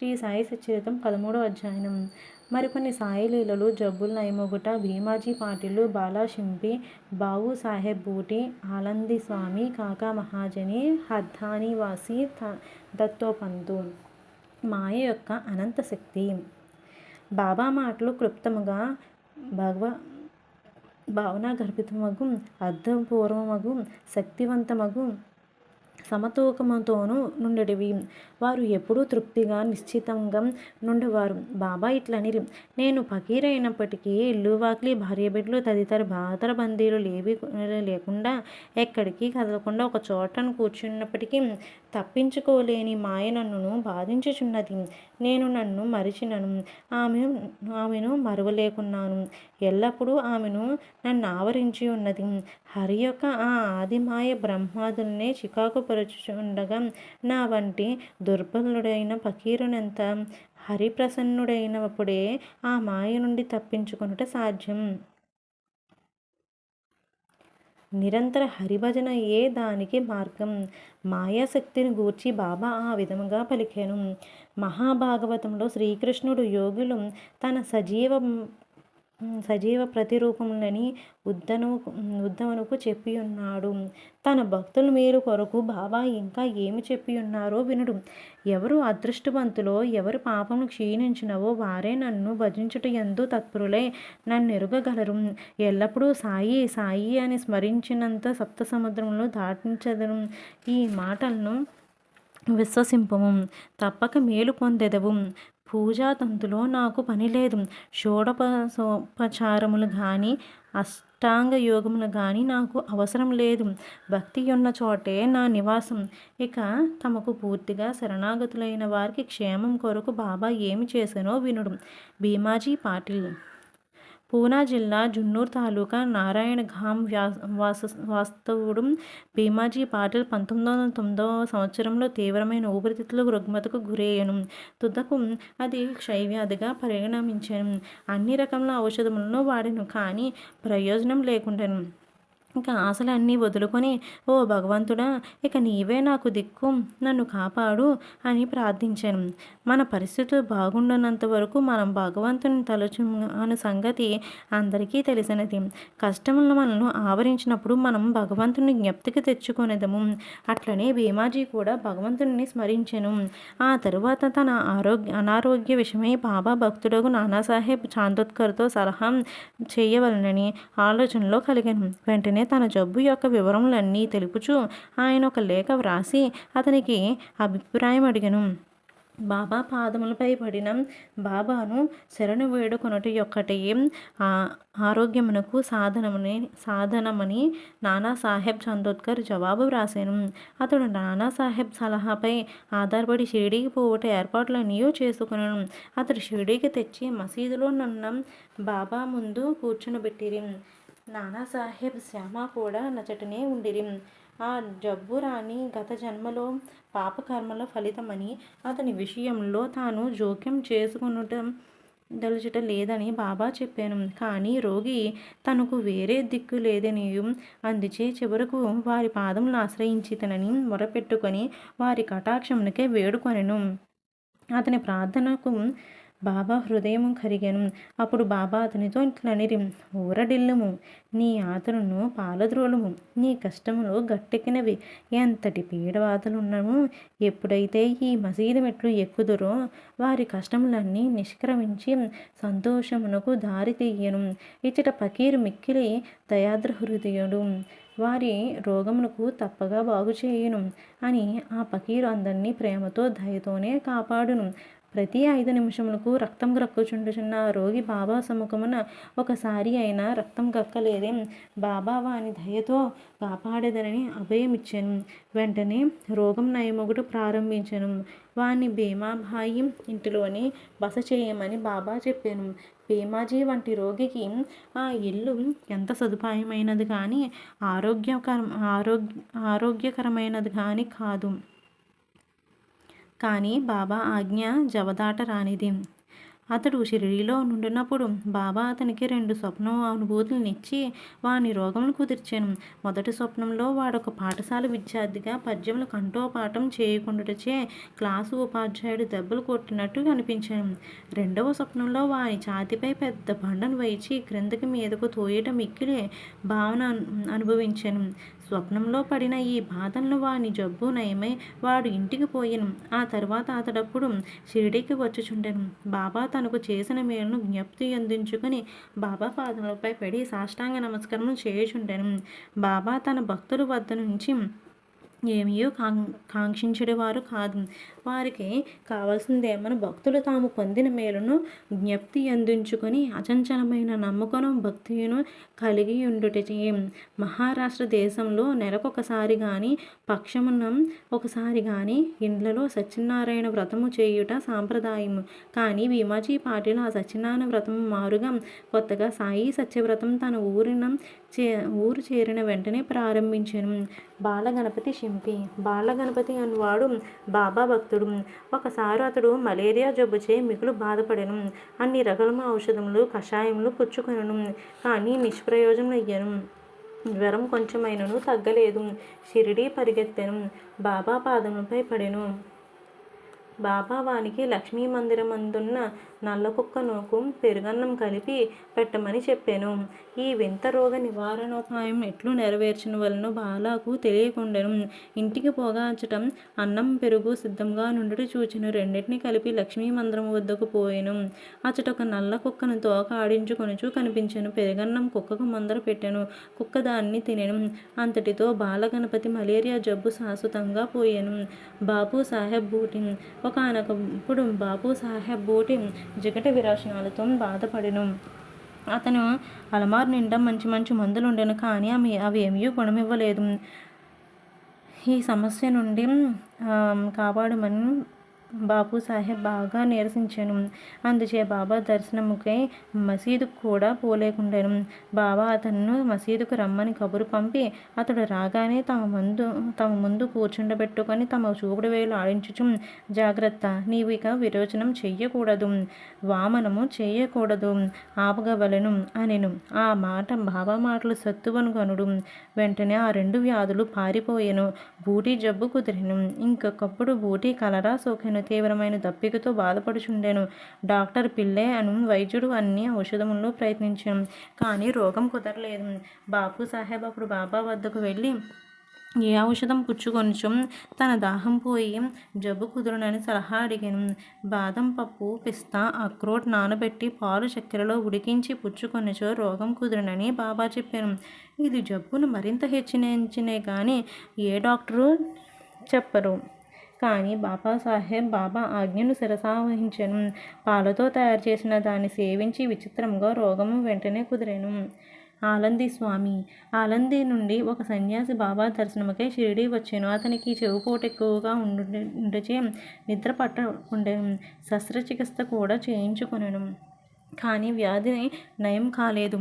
శ్రీ సాయి సచ్చరిత్రం 13వ అధ్యాయం. మరికొన్ని సాయి లీలలు: జబ్బులు నయమొగుట, భీమాజీ పాటిలు, బాలాషింపి, బావు సాహెబ్ బూటి, ఆనంది స్వామి, కాకా మహాజని, హర్దానివాసి, దత్తోపంతు. మాయ యొక్క అనంత శక్తి. బాబా మాటలు క్లుప్తముగా భావనాగర్భితమగు, అర్థపూర్వమగు, శక్తివంతమగు, సమతూకముతోనూ నుండెడివి. వారు ఎప్పుడూ తృప్తిగా నిశ్చింతంగా నుండేవారు. బాబా ఇట్లనిరి: నేను ఫకీర్ అయినప్పటికీ ఇల్లు వాకిలి భార్యాబిడ్డలు తదితర బాధరబందీలు లేకుండా ఎక్కడికి కదలకుండా ఒక చోటను కూర్చున్నప్పటికీ తప్పించుకోలేని మాయ నన్ను బాధించుచున్నది. నేను నన్ను మరిచినను, ఆమెను మరువలేకున్నాను. ఎల్లప్పుడూ ఆమెను నన్ను ఆవరించి ఉన్నది. హరి యొక్క ఆ ఆదిమాయ బ్రహ్మాదులనే చికాకు పరుచుచుండగా నా వంటి దుర్బలుడైన ఫకీరునెంత హరిప్రసన్నుడైనప్పుడే ఆ మాయ నుండి తప్పించుకొనుట సాధ్యం. నిరంతర హరిభజనయే దానికి మార్గం. మాయాశక్తిని గూర్చి బాబా ఆ విధముగా పలికెను. మహాభాగవతంలో శ్రీకృష్ణుడు యోగులు తన సజీవ ప్రతిరూపములని ఉద్ధవునకు చెప్పియున్నాడు. తన భక్తుల మేలు కొరకు బాబా ఇంకా ఏమి చెప్పియున్నారో వినుడు. ఎవరు అదృష్టవంతులో, ఎవరి పాపములు క్షీణించినవో వారే నన్ను భజించుట యందు తత్పరులై నన్నెరుగగలరు. ఎల్లప్పుడూ సాయి సాయి అని స్మరించినంత సప్త సముద్రములను దాటించెదరు. ఈ మాటలను విశ్వసింపుము, తప్పక మేలు పొందెదవు. పూజాతంతులో నాకు పనిలేదు. షోడశోపచారములు గాని అష్టాంగ యోగములు గాని నాకు అవసరం లేదు. భక్తి ఉన్న చోటే నా నివాసం. ఇక తమకు పూర్తిగా శరణాగతులైన వారికి క్షేమం కొరకు బాబా ఏమి చేసెనో వినుడు. భీమాజీ పాటిల్. పూనా జిల్లా, జున్నూర్ తాలూకా, నారాయణఘామ్ వాస్తవుడు భీమాజీ పాటిల్ 1909వ సంవత్సరంలో తీవ్రమైన ఊపిరితిత్తుల రుగ్మతకు గురయ్యను. తుదకు అది క్షయవ్యాధిగా పరిణమించెను. అన్ని రకముల ఔషధములను వాడెను, కానీ ప్రయోజనం లేకుండెను. ఇక ఆశలన్నీ వదులుకొని, ఓ భగవంతుడా, ఇక నీవే నాకు దిక్కు, నన్ను కాపాడు అని ప్రార్థించాను. మన పరిస్థితులు బాగుండనంత వరకు మనం భగవంతుని తలచు అనే సంగతి అందరికీ తెలిసినది. కష్టములను మనను ఆవరించినప్పుడు మనం భగవంతుని జ్ఞప్తికి తెచ్చుకొనేదము. అట్లనే భీమాజీ కూడా భగవంతుని స్మరించెను. ఆ తరువాత తన అనారోగ్య విషయమై బాబా భక్తుడగు నానాసాహెబ్ చాందోద్కర్తో సలహా చేయవలనని ఆలోచనలో కలిగాను. వెంటనే తన జబ్బు యొక్క వివరములన్నీ తెలుపుచూ ఆయన ఒక లేఖ వ్రాసి అతనికి అభిప్రాయం అడిగాను. బాబా పాదములపై పడిన బాబాను శరణు వేడుకొనుట యొక్కటే ఆరోగ్యమునకు సాధనమని నానాసాహెబ్ చాందోద్కర్ జవాబు వ్రాసాను. అతడు నానాసాహెబ్ సలహాపై ఆధారపడి షిరిడీకి పోవుట ఏర్పాట్లన్నీ చేసుకున్నాను. అతడు షిరిడీకి తెచ్చి మసీదులో నన్న బాబా ముందు కూర్చునబెట్టిరి. నానాసాహెబ్ శ్యామ కూడా నచటనే ఉండిరి. ఆ జబ్బు రాణి గత జన్మలో పాపకర్మల ఫలితమని అతని విషయంలో తాను జోక్యం చేసుకొనుదలుచుట లేదని బాబా చెప్పాను. కానీ రోగి తనకు వేరే దిక్కు లేదనియు, అందుచే చివరకు వారి పాదములను ఆశ్రయించితనని మొరపెట్టుకొని వారి కటాక్షమునకే వేడుకొనెను. అతని ప్రార్థనకు బాబా హృదయం కరిగెను. అప్పుడు బాబా అతనితో ఇట్లనిరి: ఊరడిల్లుము, నీ ఆతను పాలద్రోలుము, నీ కష్టములు గట్టెక్కినవి. ఎంతటి పీడబాధలున్నను ఎప్పుడైతే ఈ మసీదు మెట్లు ఎక్కుదురో వారి కష్టములన్నీ నిష్క్రమించి సంతోషమునకు దారి తీయను. ఇచ్చట ఫకీరు మిక్కిలి దయాద్ర హృదయుడు, వారి రోగములకు తప్పగా బాగుచేయును అని ఆ ఫకీరు అందరినీ ప్రేమతో దయతోనే కాపాడును. ప్రతి 5 నిమిషములకు రక్తం గ్రక్కుచుండుచున్న రోగి బాబా సముఖమున ఒకసారి అయినా రక్తం గక్కలేదే. బాబా వాని దయతో కాపాడేదనని అభయమిచ్చెను. వెంటనే రోగం నయమొగుట ప్రారంభించెను. వాని భీమాబాయి ఇంటిలోనే బస చేయమని బాబా చెప్పాను. భీమాజీ వంటి రోగికి ఆ ఇల్లు ఎంత సదుపాయమైనది కానీ ఆరోగ్యకరమైనది కానీ కాదు. కానీ బాబా ఆజ్ఞ జవదాట రానిది. అతడు షిరిడీలో నుండినప్పుడు బాబా అతనికి 2 స్వప్న అనుభూతులనిచ్చి వాని రోగమును కుదిర్చాను. మొదటి స్వప్నంలో వాడొక పాఠశాల విద్యార్థిగా పద్యములు కంఠోపాఠం చేయకుండాచే క్లాసు ఉపాధ్యాయుడు దెబ్బలు కొట్టినట్టు కనిపించాను. రెండవ స్వప్నంలో వాని ఛాతీపై పెద్ద బండను వైచి క్రిందకి మీదకు తోయటం మిక్కిలి భావన అనుభవించాను. స్వప్నంలో పడిన ఈ బాధలను వాని జబ్బు నయమై వాడు ఇంటికి పోయాను. ఆ తర్వాత అతడప్పుడు షిరిడీకి వచ్చుచుండెను. బాబా తనకు చేసిన మేలును జ్ఞప్తి అందించుకుని బాబా పాదములపై పడి సాష్టాంగ నమస్కారం చేయుచుండెను. బాబా తన భక్తుల వద్ద నుంచి ఏమీ కాంక్షించేవారు కాదు. వారికి కావలసిందేమో భక్తులు తాము పొందిన మేలును జ్ఞప్తి అందించుకొని అచంచలమైన నమ్మకం భక్తియును కలిగి ఉండుటచే మహారాష్ట్ర దేశంలో నెలకొకసారి గాని పక్షమున ఒకసారి గాని ఇండ్లలో సత్యనారాయణ వ్రతము చేయుట సాంప్రదాయము. కానీ భీమాజీ పాటిల్ ఆ సత్యనారాయణ వ్రతము మారుగా కొత్తగా సాయి సత్యవ్రతం తన ఊరు చేరిన వెంటనే ప్రారంభించాను. బాలగణపతి శింపి. బాలగణపతి అనువాడు బాబా భక్తుడు. ఒకసారి అతడు మలేరియా జబ్బుచే మిగులు బాధపడెను. అన్ని రకాల ఔషధములు కషాయములు పుచ్చుకొనెను. కానీ నిష్ప్రయోజనమయ్యెను. జ్వరం కొంచెమైనను తగ్గలేదు. షిరిడీ పరిగెత్తెను. బాబా పాదములపై పడెను. బాబా వానికి లక్ష్మీ మందిరమందున్న నల్లకుక్క నూకు పెరుగన్నం కలిపి పెట్టమని చెప్పాను. ఈ వింత రోగ నివారణోపాయం ఎట్లు నెరవేర్చిన వలన బాలకు తెలియకుండెను. ఇంటికి పోగా అచ్చటం అన్నం పెరుగు సిద్ధంగా నుండి చూచెను. రెండింటినీ కలిపి లక్ష్మీ మందిరం వద్దకు పోయెను. అచ్చట ఒక నల్ల కుక్కను తోక ఆడించుకొనుచు కనిపించెను. పెరుగన్నం కుక్కకు ముందర పెట్టెను. కుక్క దాన్ని తినెను. అంతటితో బాలగణపతి మలేరియా జబ్బు శాశ్వతంగా పోయెను. బాపు సాహెబ్ బూటి. ఒకానొకప్పుడు బాపు సాహెబ్ బూటి జిగట విరోచనాలతో బాధపడెను. అతను అలమారు నిండా మంచి మంచి మందులుండెను. కానీ అవి ఏమీ గుణమివ్వలేదు. ఈ సమస్య నుండి కాపాడమని బాపు సాహెబ్ బాగా నీరసించాను. అందుచే బాబా దర్శనముకై మసీదుకు కూడా పోలేకుండాను. బాబా అతన్ను మసీదుకు రమ్మని కబురు పంపి అతడు రాగానే తమ ముందు కూర్చుండబెట్టుకొని తమ చూపుడు వేలు ఆడించుచు, జాగ్రత్త, నీవు ఇక విరోచనం చెయ్యకూడదు, వామనము చేయకూడదు, ఆపగవలెను అనెను. ఆ మాట బాబా మాటలు సత్తువను కనుడు. వెంటనే ఆ 2 వ్యాధులు పారిపోయెను. బూటీ జబ్బు కుదిరెను. ఇంకొకప్పుడు బూటీ కలరా సోకెను. తీవ్రమైన దప్పికతో బాధపడుచుండెను. డాక్టర్ పిల్లే అను వైద్యుడు అన్ని ఔషధములు ప్రయత్నించాను. కానీ రోగం కుదరలేదు. బాపు సాహెబ్ అప్పుడు బాబా వద్దకు వెళ్ళి ఏ ఔషధం పుచ్చుకొనుచు తన దాహం పోయి జబ్బు కుదురునని సలహా అడిగాను. బాదం పప్పు, పిస్తా, అక్రోట్ నానబెట్టి పాలు చక్కెరలో ఉడికించి పుచ్చుకొనుచో రోగం కుదురునని బాబా చెప్పాను. ఇది జబ్బును మరింత హెచ్చించినే కానీ ఏ డాక్టరు చెప్పరు. కానీ బాబా ఆజ్ఞను శిరసావహించెను. పాలతో తయారు చేసిన దాన్ని సేవించి విచిత్రంగా రోగము వెంటనే కుదిరెను. ఆలంది స్వామి. ఆలంది నుండి ఒక సన్యాసి బాబా దర్శనముకై షిరిడీ వచ్చెను. అతనికి చెవుపోటు ఎక్కువగా ఉండచే నిద్ర పట్టకుండెను. శస్త్రచికిత్స కూడా చేయించుకొనెను. కానీ వ్యాధి నయం కాలేదు.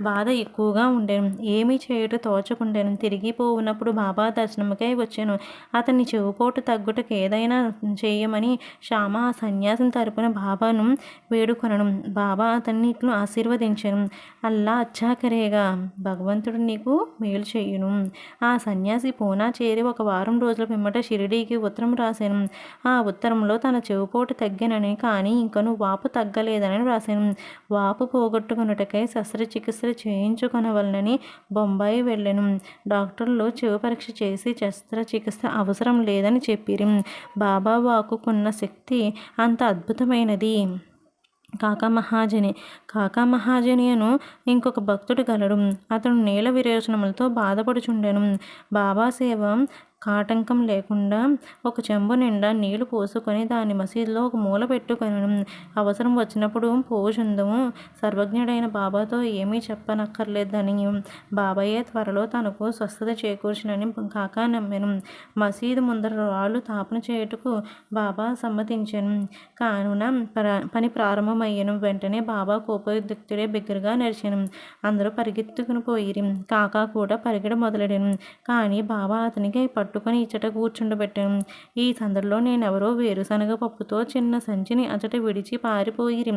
బాధ ఎక్కువగా ఉండెను. ఏమీ చేయుట తోచకుండెను. తిరిగిపోవునప్పుడు బాబా దర్శనముకై వచ్చెను. అతని చెవుపోటు తగ్గుటకు ఏదైనా చేయమని శ్యామ ఆ సన్యాసం తరపున బాబాను వేడుకొనెను. బాబా అతన్ని ఇట్లు ఆశీర్వదించెను. అల్లా అచ్చా కరేగా, భగవంతుడు నీకు మేలు చేయును. ఆ సన్యాసి పూనా చేరి 1 వారం రోజుల పిమ్మట షిరిడీకి ఉత్తరం రాశాను. ఆ ఉత్తరంలో తన చెవుపోటు తగ్గినని కానీ ఇంకనూ వాపు తగ్గలేదని రాశాను. వాపు పోగొట్టుకొనుటకై శస్త్రచికిత్స చేయించుకొనవలనని బొంబాయి వెళ్ళెను. డాక్టర్లు చెవి పరీక్ష చేసి శస్త్రచికిత్స అవసరం లేదని చెప్పిరి. బాబా వాక్కుకున్న శక్తి అంత అద్భుతమైనది. కాకా మహాజని అను ఇంకొక భక్తుడు గలడు. అతడు నీల విరేచనములతో బాధపడుచుండెను. బాబా సేవ కాటంకం లేకుండా 1 చెంబు నిండా నీళ్లు పోసుకొని దాన్ని మసీదులో ఒక మూల పెట్టుకొనెను. అవసరం వచ్చినప్పుడు పోవుచుందుము. సర్వజ్ఞుడైన బాబాతో ఏమీ చెప్పనక్కర్లేదని బాబాయే త్వరలో తనకు స్వస్థత చేకూర్చునని కాకా నమ్మెను. మసీదు ముందర రాళ్ళు తాపన చేయుటకు బాబా సమ్మతించెను. కావున పని ప్రారంభమయ్యెను. వెంటనే బాబా కోపోద్రిక్తుడై బిగ్గరగా నడిచెను. అందరూ పరిగెత్తుకుని పోయిరి. కాకా కూడా పరిగెడ మొదలెడెను. కానీ బాబా అతనికి పట్టుకొని ఇచ్చట కూర్చుండబెట్టాను. ఈ సందడిలో నేనెవరో వేరుశనగ పప్పుతో చిన్న సంచిని అచట విడిచి పారిపోయిరి.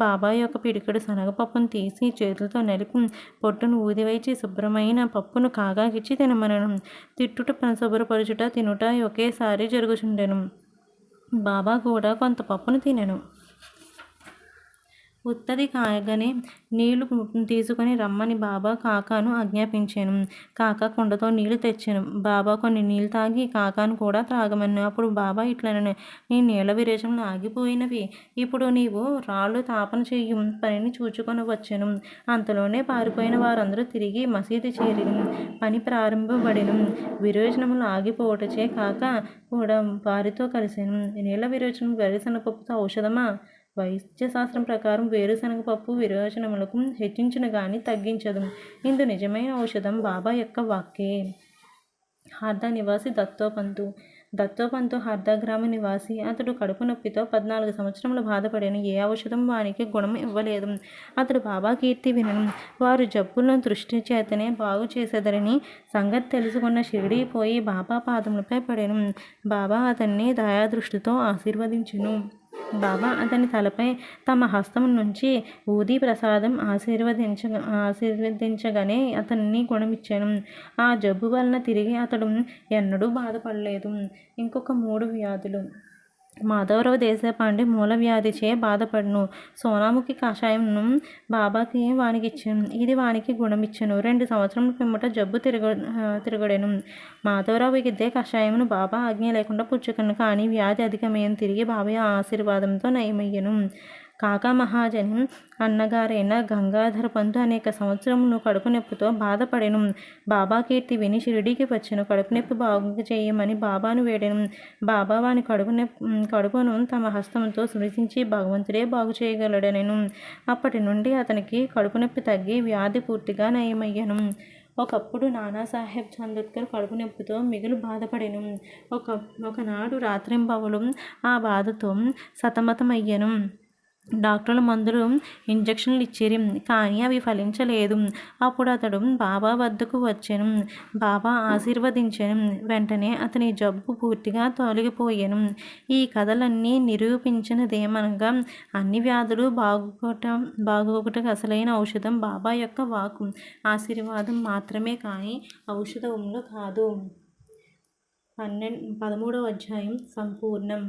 బాబా యొక్క పిడికెడు శనగపప్పును తీసి చేతులతో నలిపి పొట్టును ఊదివేచి శుభ్రమైన పప్పును కాగాకిచ్చి తినమనను. తిట్టుట శుభ్రపరచుట తినుట ఒకేసారి జరుగుచుండెను. బాబా కూడా కొంత పప్పును తినెను. ఉత్తది కాయగానే నీళ్లు తీసుకుని రమ్మని బాబా కాకాను ఆజ్ఞాపించాను. కాకా కుండతో నీళ్లు తెచ్చాను. బాబా కొన్ని నీళ్లు తాగి కాకాను కూడా త్రాగమన్నాను. అప్పుడు బాబా ఇట్లనను, నీ నీళ్ల విరేచనలు ఆగిపోయినవి. ఇప్పుడు నీవు రాళ్ళు తాపన చెయ్యు పనిని చూచుకొని వచ్చాను. అంతలోనే పారిపోయిన వారందరూ తిరిగి మసీదు చేరి పని ప్రారంభపడిను. విరోచనములు ఆగిపోవటచే కాక కూడా వారితో కలిసాను. నీళ్ల విరోచనం వేరుశనగపప్పుతో ఔషధమా? వైద్యశాస్త్రం ప్రకారం వేరుశనగపప్పు విరోచనములకు హెచ్చించును గాని తగ్గించదు. ఇందు నిజమైన ఔషధం బాబా యొక్క వాక్కే. హార్దా నివాసి దత్తోపంతు. దత్తోపంతు హార్దా గ్రామ నివాసి. అతడు కడుపు నొప్పితో 14 సంవత్సరములు బాధపడాను. ఏ ఔషధం వానికి గుణం ఇవ్వలేదు. అతడు బాబా కీర్తి వినను. వారు జబ్బులను దృష్టి చేతనే బాగు చేసేదరని సంగతి తెలుసుకున్న షిరిడీ పోయి బాబా పాదములపై పడాను. బాబా అతన్ని దయాదృష్టితో ఆశీర్వదించును. బాబా అతని తలపై తమ హస్తం నుంచి ఊది ప్రసాదం ఆశీర్వదించగానే అతన్ని గుణమిచ్చాను. ఆ జబ్బు వలన తిరిగి అతడు ఎన్నడూ బాధపడలేదు. ఇంకొక 3 వ్యాధులు. మాధవరావు దేశపాండే మూల వ్యాధిచే బాధపడును. సోనాముఖి కషాయంను బాబాకి వానికిచ్చాను. ఇది వానికి గుణమిచ్చాను. 2 సంవత్సరముల పిమ్మట జబ్బు తిరగడెను. మాధవరావు ఇదే కషాయమును బాబా ఆజ్ఞ లేకుండా పుచ్చుకను. కానీ వ్యాధి అధికమైన తిరిగి బాబా ఆశీర్వాదంతో నయమయ్యను. కాకా మహాజని అన్నగారైన గంగాధర పంతు అనేక సంవత్సరములు కడుపు నొప్పితో బాధపడెను. బాబా కీర్తి విని షిరిడీకి వచ్చెను. కడుపు నొప్పి బాగు చేయమని బాబాను వేడెను. బాబా వాని కడుపును తమ హస్తంతో స్పృశించి భగవంతుడే బాగు చేయగలడనెను. అప్పటి నుండి అతనికి కడుపు నొప్పి తగ్గి వ్యాధి పూర్తిగా నయమయ్యను. ఒకప్పుడు నానాసాహెబ్ చందోర్కర్ కడుపు నొప్పితో మిగులు బాధపడెను. ఒకనాడు రాత్రింబవలు ఆ బాధతో సతమతమయ్యెను. డాక్టర్లు మందులు ఇంజక్షన్లు ఇచ్చిరి. కానీ అవి ఫలించలేదు. అప్పుడు అతడు బాబా వద్దకు వచ్చెను. బాబా ఆశీర్వదించెను. వెంటనే అతని జబ్బు పూర్తిగా తొలగిపోయెను. ఈ కథలన్నీ నిరూపించినదేమనగా అన్ని వ్యాధులు బాగుటకు అసలైన ఔషధం బాబా యొక్క వాక్కు, ఆశీర్వాదం మాత్రమే కానీ ఔషధములు కాదు. 13వ అధ్యాయం సంపూర్ణం.